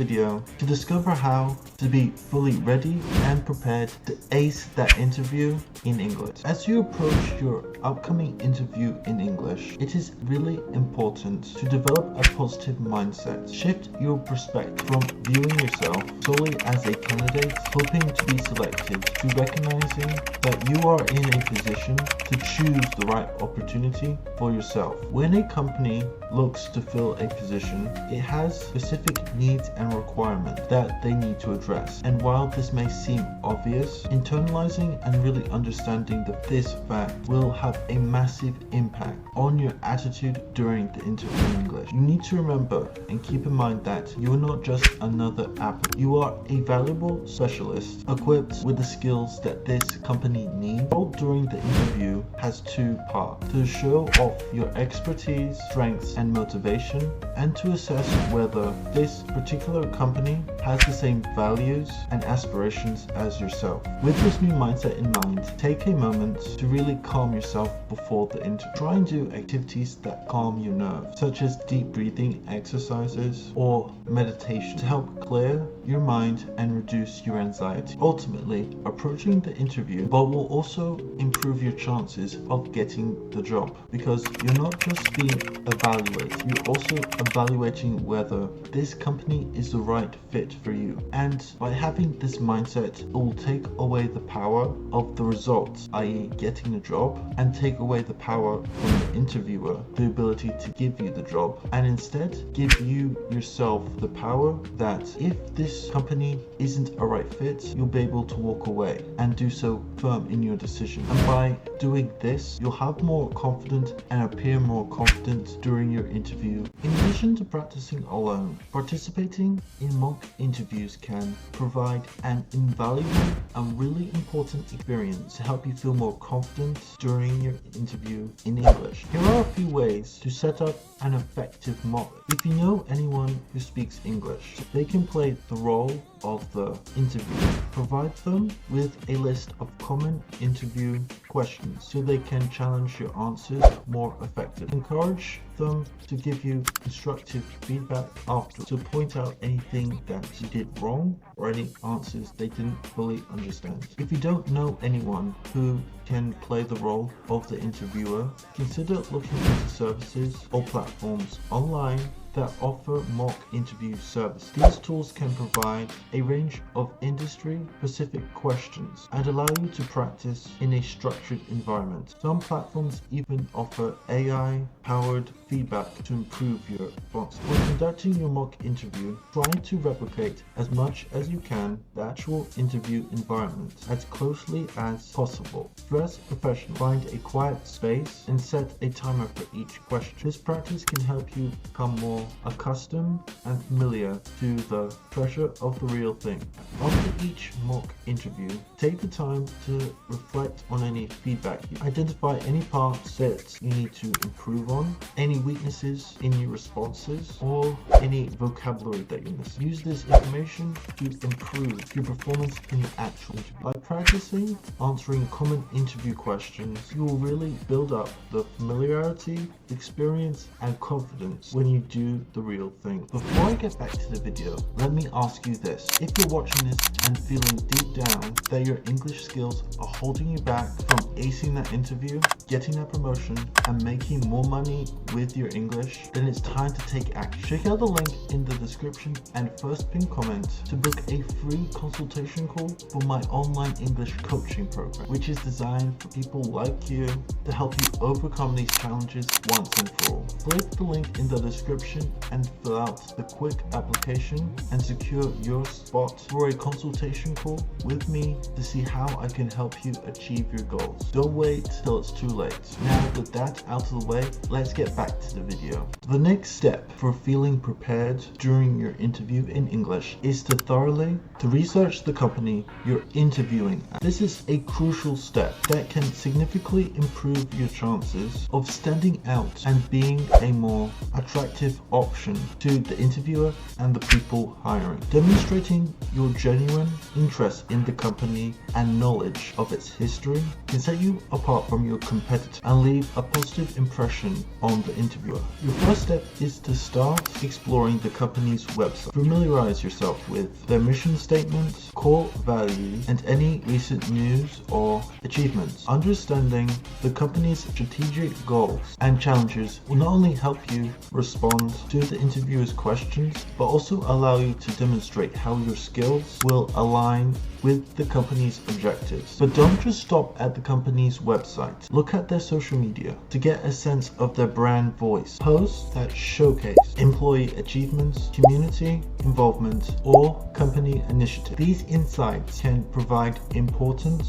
video to discover how to be fully ready and prepared to ace that interview in English. As you approach your upcoming interview in English, it is really important to develop a positive mindset. Shift your perspective from viewing yourself solely as a candidate hoping to be selected to recognizing that you are in a position to choose the right opportunity for yourself. When a company looks to fill a position, it has specific needs and requirements that they need to address. And while this may seem obvious, internalizing and really understanding this fact will have a massive impact on your attitude during the interview in English. You need to remember and keep in mind that you are not just another applicant. You are a valuable specialist equipped with the skills that this company needs. The role during the interview has two parts: to show off your expertise, strengths, and motivation, and to assess whether this particular company has the same values and aspirations as yourself. With this new mindset in mind, take a moment to really calm yourself before the interview. Try and do activities that calm your nerves, such as deep breathing exercises or meditation to help clear your mind and reduce your anxiety. Ultimately, approaching the interview will also improve your chances of getting the job, because you're not just being evaluated, you're also evaluating whether this company is the right fit for you. And by having this mindset, it will take away the power of the results, i.e. getting the job, and take away the power from the interviewer, the ability to give you the job, and instead give you yourself the power that if this company isn't a right fit, you'll be able to walk away and do so firm in your decision. And by doing this, you'll have more confidence and appear more confident during your interview. In addition to practicing alone, participating in mock interviews can provide an invaluable and really important experience to help you feel more confident during your interview in English. Here are a few ways to set up an effective mock. If you know anyone who speaks English, they can play the role of the interviewer. Provide them with a list of common interview questions so they can challenge your answers more effectively. Encourage them to give you constructive feedback after, to point out anything that you did wrong or any answers they didn't fully understand. If you don't know anyone who can play the role of the interviewer, consider looking into services or platforms online that offer mock interview service. These tools can provide a range of industry-specific questions and allow you to practice in a structured environment. Some platforms even offer AI-powered feedback to improve your response. When conducting your mock interview, try to replicate as much as you can the actual interview environment as closely as possible. Dress professional. Find a quiet space and set a timer for each question. This practice can help you become more accustomed and familiar to the pressure of the real thing. After each mock interview, take the time to reflect on any feedback. Identify any parts that you need to improve on, any weaknesses in your responses, or any vocabulary that you miss. Use this information to improve your performance in your actual interview. By practicing answering common interview questions, you will really build up the familiarity, experience, and confidence when you do the real thing. Before I get back to the video, let me ask you this. If you're watching this and feeling deep down that your English skills are holding you back from acing that interview, getting that promotion, and making more money with your English, then it's time to take action. Check out the link in the description and first pinned comment to book a free consultation call for my online English coaching program, which is designed for people like you to help you overcome these challenges once and for all. Click the link in the description and fill out the quick application and secure your spot for a consultation call with me to see how I can help you achieve your goals. Don't wait till it's too late. Now with that out of the way, let's get back to the video. The next step for feeling prepared during your interview in English is to thoroughly research the company you're interviewing at. This is a crucial step that can significantly improve your chances of standing out and being a more attractive option to the interviewer and the people hiring. Demonstrating your genuine interest in the company and knowledge of its history can set you apart from your competitor and leave a positive impression on the interviewer. Your first step is to start exploring the company's website. Familiarize yourself with their mission statements, core values, and any recent news or achievements. Understanding the company's strategic goals and challenges will not only help you respond to the interviewer's questions, but also allow you to demonstrate how your skills will align with the company's objectives. But don't just stop at the company's website. Look at their social media to get a sense of their brand voice. Posts that showcase employee achievements, community involvement, or company initiative. These insights can provide important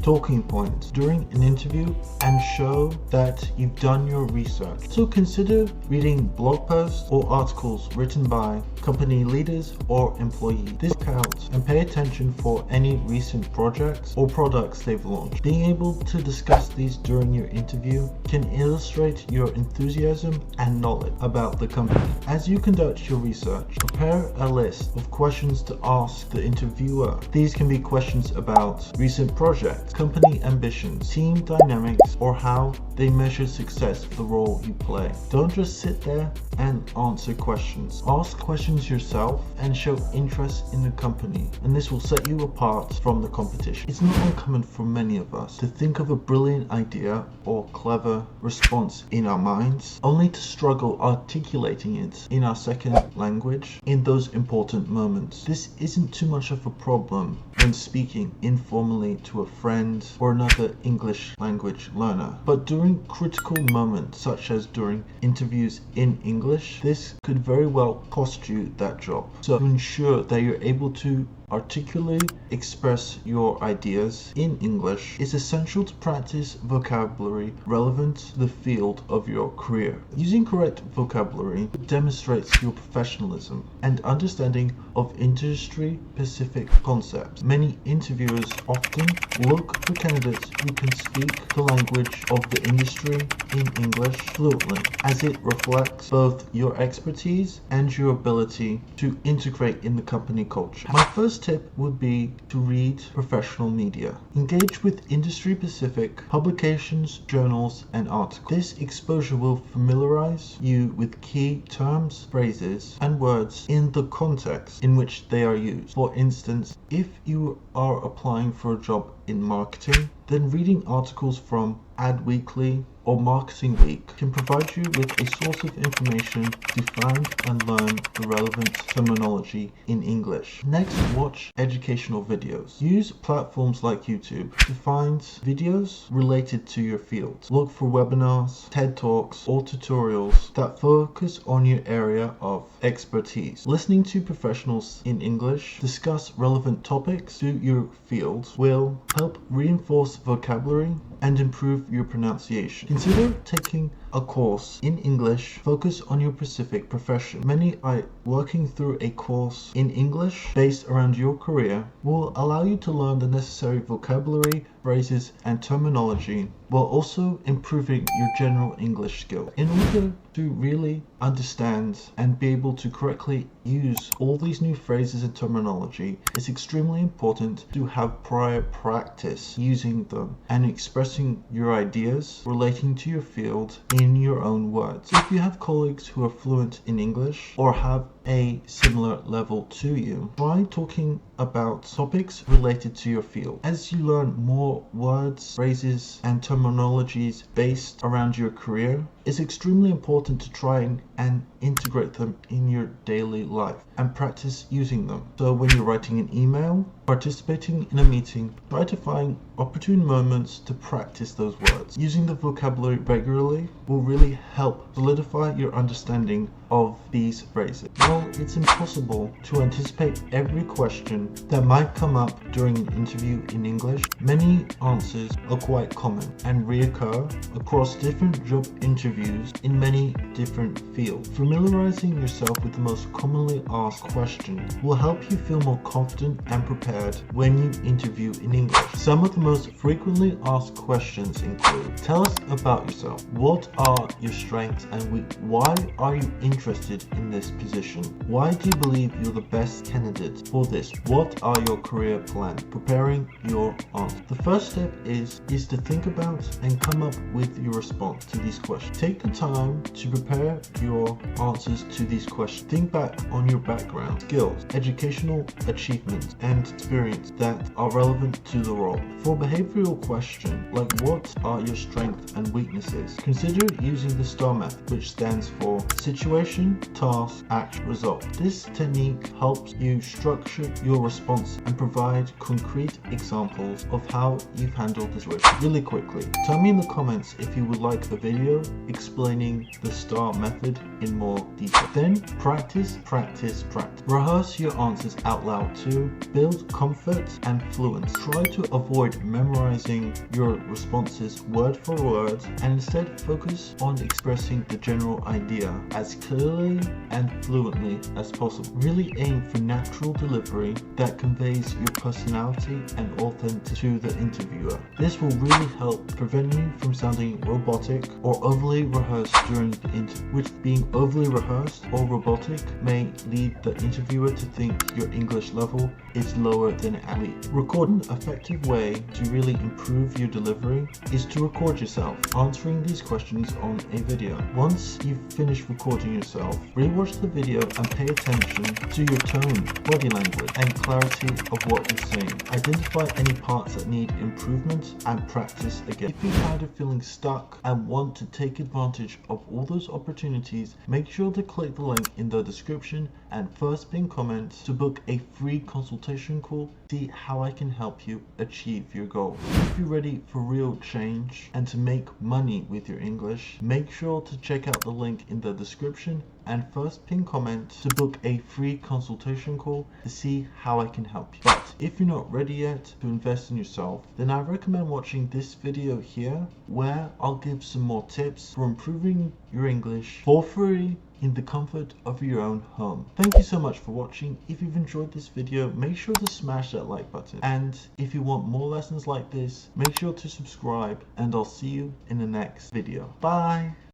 talking points during an interview and show that you've done your research. So consider reading blog posts or articles written by company leaders or employees. This counts, and pay attention for any recent projects or products they've launched. Being able to discuss these during your interview can illustrate your enthusiasm and knowledge about the company. As you conduct your research, prepare a list of questions to ask the interviewer. These can be questions about recent projects, company ambitions, team dynamics, or how they measure success for the role you play. Don't just sit there and answer questions. Ask questions yourself and show interest in the company, and this will set you apart from the competition. It's not uncommon for many of us to think of a brilliant idea or clever response in our minds, only to struggle articulating it in our second language in those important moments. This isn't too much of a problem when speaking informally to a friend or another English language learner, but during critical moments such as during interviews in English, this could very well cost you that job. So to ensure that you're able to articulately express your ideas in English, it's essential to practice vocabulary relevant to the field of your career. Using correct vocabulary demonstrates your professionalism and understanding of industry-specific concepts. Many interviewers often look for candidates who can speak the language of the industry in English fluently, as it reflects both your expertise and your ability to integrate in the company culture. My first tip would be to read professional media. Engage with industry-specific publications, journals, and articles. This exposure will familiarize you with key terms, phrases, and words in the context in which they are used. For instance, if you are applying for a job in marketing, then reading articles from Adweekly or Marketing Week can provide you with a source of information to find and learn the relevant terminology in English. Next, watch educational videos. Use platforms like YouTube to find videos related to your field. Look for webinars, TED Talks, or tutorials that focus on your area of expertise. Listening to professionals in English discuss relevant topics to your field will help reinforce vocabulary and improve your pronunciation. Consider taking a course in English focused on your specific profession. Many are working through a course in English based around your career will allow you to learn the necessary vocabulary, phrases, and terminology while also improving your general English skills. In order to really understand and be able to correctly use all these new phrases and terminology, it's extremely important to have prior practice using them and expressing your ideas relating to your field in your own words. If you have colleagues who are fluent in English or have a similar level to you, try talking about topics related to your field. As you learn more words, phrases, and terminologies based around your career, it's extremely important to try and integrate them in your daily life and practice using them. So when you're writing an email, participating in a meeting, try to find opportune moments to practice those words. Using the vocabulary regularly will really help solidify your understanding of these phrases. While it's impossible to anticipate every question that might come up during an interview in English, many answers are quite common and reoccur across different job interviews interviews in many different fields. Familiarizing yourself with the most commonly asked questions will help you feel more confident and prepared when you interview in English. Some of the most frequently asked questions include: tell us about yourself. What are your strengths and weaknesses? Why are you interested in this position? Why do you believe you're the best candidate for this? What are your career plans? Preparing your answer. The first step is to think about and come up with your response to these questions. Take the time to prepare your answers to these questions. Think back on your background, skills, educational achievements, and experience that are relevant to the role. For behavioral questions like what are your strengths and weaknesses, consider using the STAR method, which stands for situation, task, action, result. This technique helps you structure your response and provide concrete examples of how you've handled the situation. Really quickly, tell me in the comments if you would like a video explaining the STAR method in more detail. Then practice, practice, practice. Rehearse your answers out loud to build comfort and fluency. Try to avoid memorizing your responses word for word and instead focus on expressing the general idea as clearly and fluently as possible. Really aim for natural delivery that conveys your personality and authenticity to the interviewer. This will really help prevent you from sounding robotic or overly rehearsed during the interview, which being overly rehearsed or robotic may lead the interviewer to think your English level is lower than it actually is. An effective way to really improve your delivery is to record yourself answering these questions on a video. Once you've finished recording yourself, rewatch the video and pay attention to your tone, body language, and clarity of what you're saying. Identify any parts that need improvement and practice again. If you find it feeling stuck and want to take advantage of all those opportunities, make sure to click the link in the description and first pinned comment to book a free consultation call. See how I can help you achieve your goals. If you're ready for real change and to make money with your English, make sure to check out the link in the description and first pin comment to book a free consultation call to see how I can help you. But if you're not ready yet to invest in yourself, then I recommend watching this video here where I'll give some more tips for improving your English for free in the comfort of your own home. Thank you so much for watching. If you've enjoyed this video, make sure to smash that like button. And if you want more lessons like this, make sure to subscribe and I'll see you in the next video. Bye!